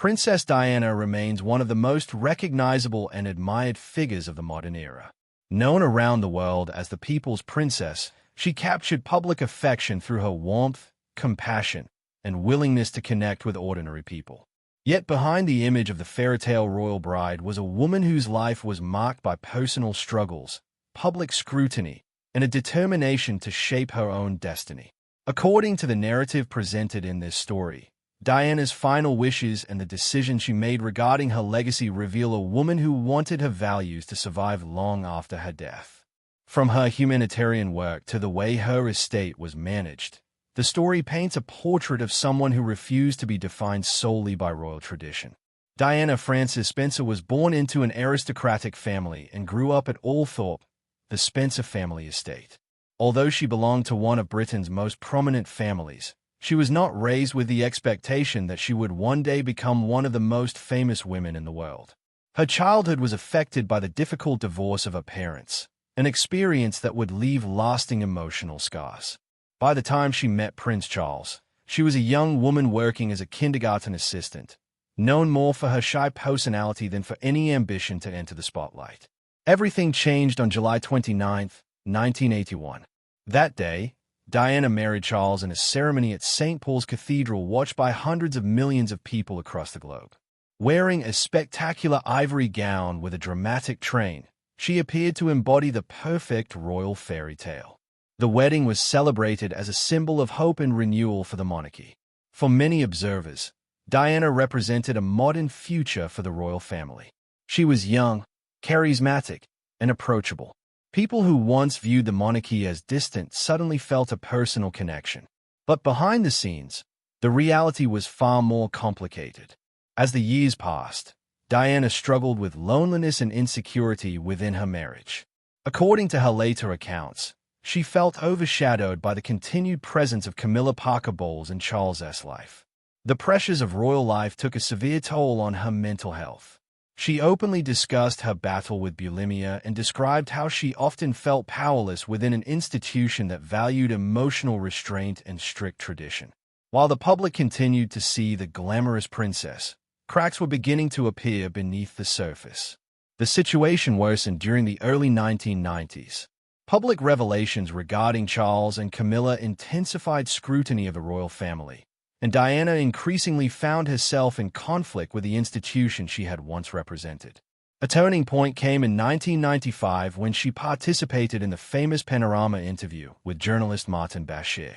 Princess Diana remains one of the most recognizable and admired figures of the modern era. Known around the world as the People's Princess, she captured public affection through her warmth, compassion, and willingness to connect with ordinary people. Yet behind the image of the fairytale royal bride was a woman whose life was marked by personal struggles, public scrutiny, and a determination to shape her own destiny. According to the narrative presented in this story, Diana's final wishes and the decision she made regarding her legacy reveal a woman who wanted her values to survive long after her death. From her humanitarian work to the way her estate was managed, the story paints a portrait of someone who refused to be defined solely by royal tradition. Diana Frances Spencer was born into an aristocratic family and grew up at Althorpe, the Spencer family estate. Although she belonged to one of Britain's most prominent families, she was not raised with the expectation that she would one day become one of the most famous women in the world. Her childhood was affected by the difficult divorce of her parents, an experience that would leave lasting emotional scars. By the time she met Prince Charles, she was a young woman working as a kindergarten assistant, known more for her shy personality than for any ambition to enter the spotlight. Everything changed on July 29, 1981. That day, Diana married Charles in a ceremony at St. Paul's Cathedral watched by hundreds of millions of people across the globe. Wearing a spectacular ivory gown with a dramatic train, she appeared to embody the perfect royal fairy tale. The wedding was celebrated as a symbol of hope and renewal for the monarchy. For many observers, Diana represented a modern future for the royal family. She was young, charismatic, and approachable. People who once viewed the monarchy as distant suddenly felt a personal connection. But behind the scenes, the reality was far more complicated. As the years passed, Diana struggled with loneliness and insecurity within her marriage. According to her later accounts, she felt overshadowed by the continued presence of Camilla Parker Bowles in Charles's life. The pressures of royal life took a severe toll on her mental health. She openly discussed her battle with bulimia and described how she often felt powerless within an institution that valued emotional restraint and strict tradition. While the public continued to see the glamorous princess, cracks were beginning to appear beneath the surface. The situation worsened during the early 1990s. Public revelations regarding Charles and Camilla intensified scrutiny of the royal family, and Diana increasingly found herself in conflict with the institution she had once represented. A turning point came in 1995 when she participated in the famous Panorama interview with journalist Martin Bashir.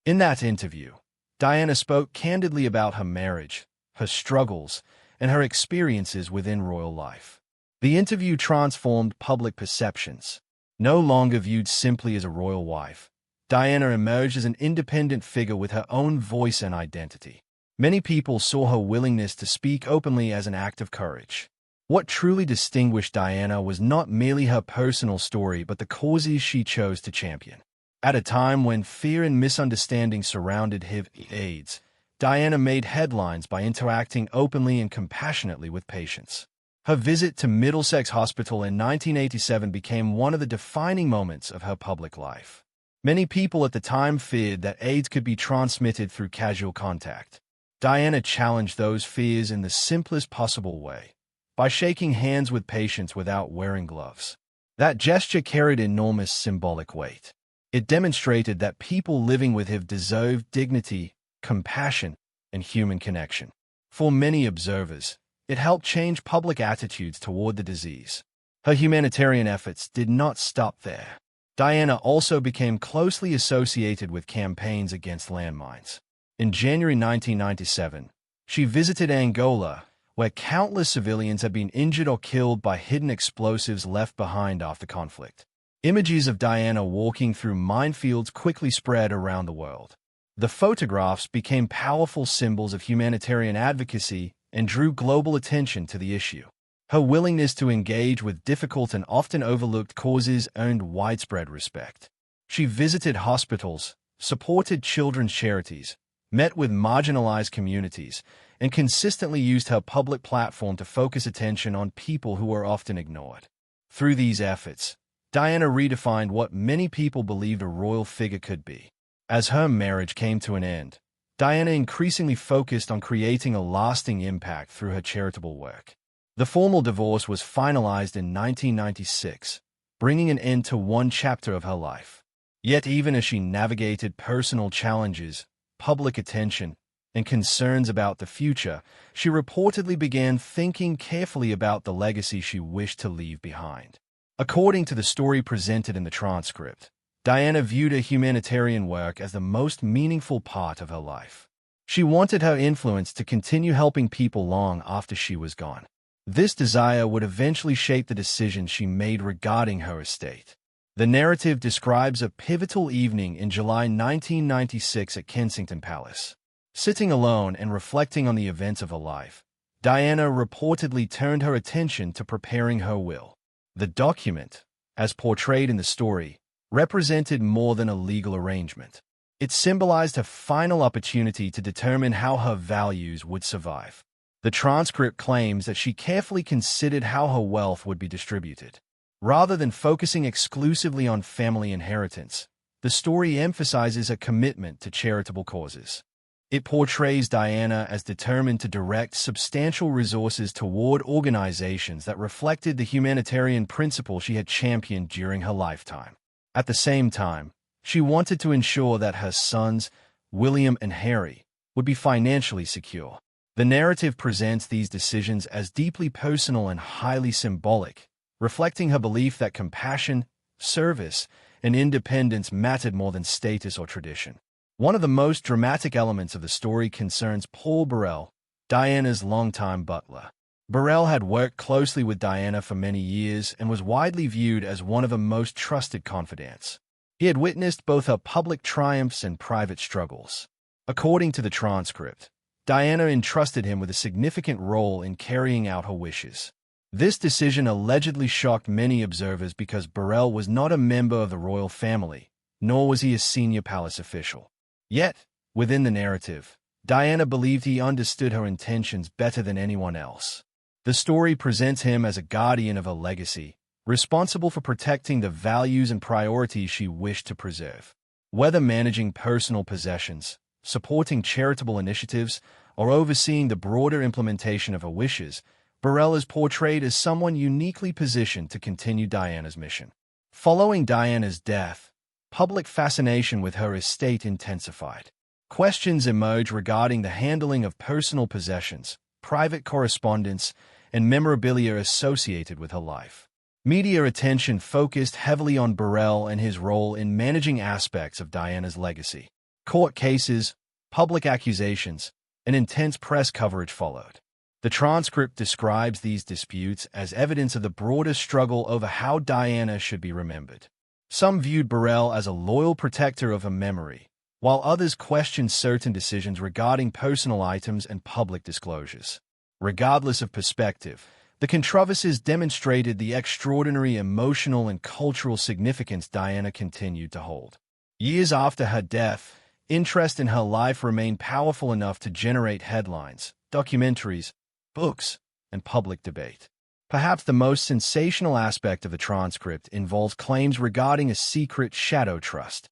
In that interview, Diana spoke candidly about her marriage, her struggles, and her experiences within royal life. The interview transformed public perceptions. No longer viewed simply as a royal wife, Diana emerged as an independent figure with her own voice and identity. Many people saw her willingness to speak openly as an act of courage. What truly distinguished Diana was not merely her personal story but the causes she chose to champion. At a time when fear and misunderstanding surrounded HIV/AIDS, Diana made headlines by interacting openly and compassionately with patients. Her visit to Middlesex Hospital in 1987 became one of the defining moments of her public life. Many people at the time feared that AIDS could be transmitted through casual contact. Diana challenged those fears in the simplest possible way, by shaking hands with patients without wearing gloves. That gesture carried enormous symbolic weight. It demonstrated that people living with HIV deserved dignity, compassion, and human connection. For many observers, it helped change public attitudes toward the disease. Her humanitarian efforts did not stop there. Diana also became closely associated with campaigns against landmines. In January 1997, she visited Angola, where countless civilians had been injured or killed by hidden explosives left behind after conflict. Images of Diana walking through minefields quickly spread around the world. The photographs became powerful symbols of humanitarian advocacy and drew global attention to the issue. Her willingness to engage with difficult and often overlooked causes earned widespread respect. She visited hospitals, supported children's charities, met with marginalized communities, and consistently used her public platform to focus attention on people who were often ignored. Through these efforts, Diana redefined what many people believed a royal figure could be. As her marriage came to an end, Diana increasingly focused on creating a lasting impact through her charitable work. The formal divorce was finalized in 1996, bringing an end to one chapter of her life. Yet even as she navigated personal challenges, public attention, and concerns about the future, she reportedly began thinking carefully about the legacy she wished to leave behind. According to the story presented in the transcript, Diana viewed her humanitarian work as the most meaningful part of her life. She wanted her influence to continue helping people long after she was gone. This desire would eventually shape the decisions she made regarding her estate. The narrative describes a pivotal evening in July 1996 at Kensington Palace. Sitting alone and reflecting on the events of her life, Diana reportedly turned her attention to preparing her will. The document, as portrayed in the story, represented more than a legal arrangement. It symbolized her final opportunity to determine how her values would survive. The transcript claims that she carefully considered how her wealth would be distributed. Rather than focusing exclusively on family inheritance, the story emphasizes a commitment to charitable causes. It portrays Diana as determined to direct substantial resources toward organizations that reflected the humanitarian principle she had championed during her lifetime. At the same time, she wanted to ensure that her sons, William and Harry, would be financially secure. The narrative presents these decisions as deeply personal and highly symbolic, reflecting her belief that compassion, service, and independence mattered more than status or tradition. One of the most dramatic elements of the story concerns Paul Burrell, Diana's longtime butler. Burrell had worked closely with Diana for many years and was widely viewed as one of her most trusted confidants. He had witnessed both her public triumphs and private struggles. According to the transcript, Diana entrusted him with a significant role in carrying out her wishes. This decision allegedly shocked many observers because Burrell was not a member of the royal family, nor was he a senior palace official. Yet, within the narrative, Diana believed he understood her intentions better than anyone else. The story presents him as a guardian of her legacy, responsible for protecting the values and priorities she wished to preserve. Whether managing personal possessions, supporting charitable initiatives, or overseeing the broader implementation of her wishes, Burrell is portrayed as someone uniquely positioned to continue Diana's mission. Following Diana's death, public fascination with her estate intensified. Questions emerged regarding the handling of personal possessions, private correspondence, and memorabilia associated with her life. Media attention focused heavily on Burrell and his role in managing aspects of Diana's legacy. Court cases, public accusations, and intense press coverage followed. The transcript describes these disputes as evidence of the broader struggle over how Diana should be remembered. Some viewed Burrell as a loyal protector of her memory, while others questioned certain decisions regarding personal items and public disclosures. Regardless of perspective, the controversies demonstrated the extraordinary emotional and cultural significance Diana continued to hold. Years after her death, interest in her life remained powerful enough to generate headlines, documentaries, books, and public debate. Perhaps the most sensational aspect of the transcript involves claims regarding a secret shadow trust.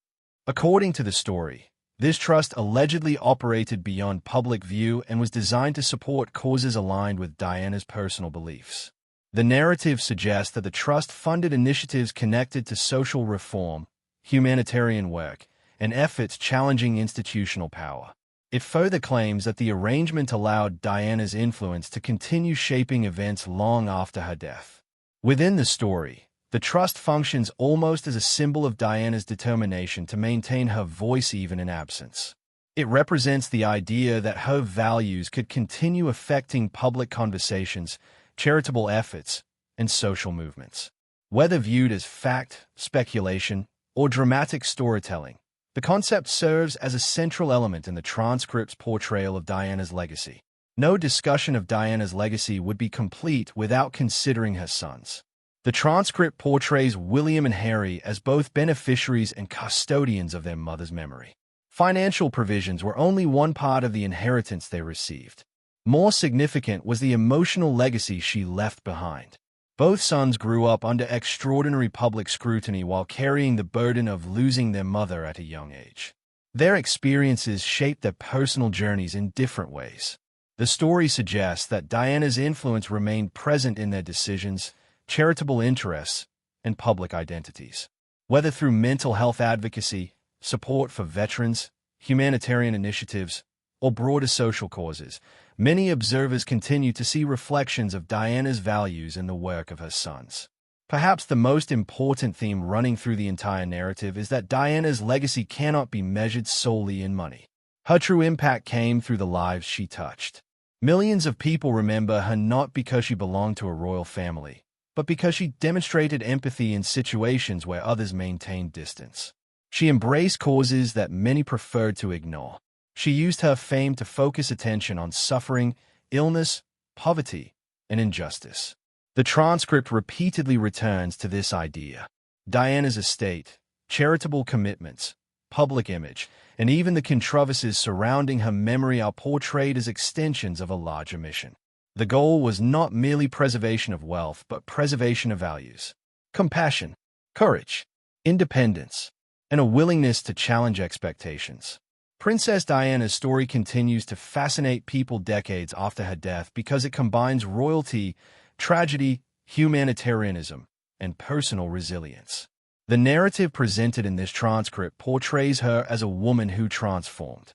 According to the story, this trust allegedly operated beyond public view and was designed to support causes aligned with Diana's personal beliefs. The narrative suggests that the trust funded initiatives connected to social reform, humanitarian work, and efforts challenging institutional power. It further claims that the arrangement allowed Diana's influence to continue shaping events long after her death. Within the story, the trust functions almost as a symbol of Diana's determination to maintain her voice even in absence. It represents the idea that her values could continue affecting public conversations, charitable efforts, and social movements. Whether viewed as fact, speculation, or dramatic storytelling, the concept serves as a central element in the transcript's portrayal of Diana's legacy. No discussion of Diana's legacy would be complete without considering her sons. The transcript portrays William and Harry as both beneficiaries and custodians of their mother's memory. Financial provisions were only one part of the inheritance they received. More significant was the emotional legacy she left behind. Both sons grew up under extraordinary public scrutiny while carrying the burden of losing their mother at a young age. Their experiences shaped their personal journeys in different ways. The story suggests that Diana's influence remained present in their decisions, charitable interests, and public identities. Whether through mental health advocacy, support for veterans, humanitarian initiatives, or broader social causes, many observers continue to see reflections of Diana's values in the work of her sons. Perhaps the most important theme running through the entire narrative is that Diana's legacy cannot be measured solely in money. Her true impact came through the lives she touched. Millions of people remember her not because she belonged to a royal family, but because she demonstrated empathy in situations where others maintained distance. She embraced causes that many preferred to ignore. She used her fame to focus attention on suffering, illness, poverty, and injustice. The transcript repeatedly returns to this idea. Diana's estate, charitable commitments, public image, and even the controversies surrounding her memory are portrayed as extensions of a larger mission. The goal was not merely preservation of wealth, but preservation of values, compassion, courage, independence, and a willingness to challenge expectations. Princess Diana's story continues to fascinate people decades after her death because it combines royalty, tragedy, humanitarianism, and personal resilience. The narrative presented in this transcript portrays her as a woman who transformed.